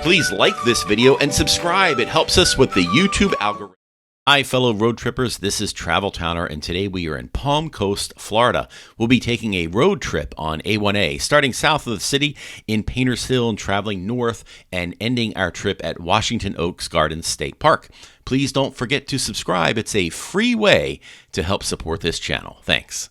Please like this video and subscribe. It helps us with the YouTube algorithm. Hi, fellow road trippers. This is Travel Towner, and today we are in Palm Coast, Florida. We'll be taking a road trip on A1A, starting south of the city in Painters Hill and traveling north and ending our trip at Washington Oaks Gardens State Park. Please don't forget to subscribe. It's a free way to help support this channel. Thanks.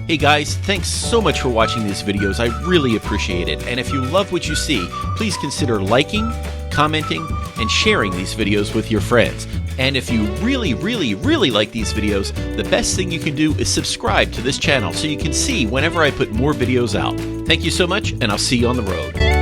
Hey guys, thanks so much for watching these videos. I really appreciate it. And if you love what you see, please consider liking, commenting, and sharing these videos with your friends. And if you really like these videos, the best thing you can do is subscribe to this channel so you can see whenever I put more videos out. Thank you so much, and I'll see you on the road.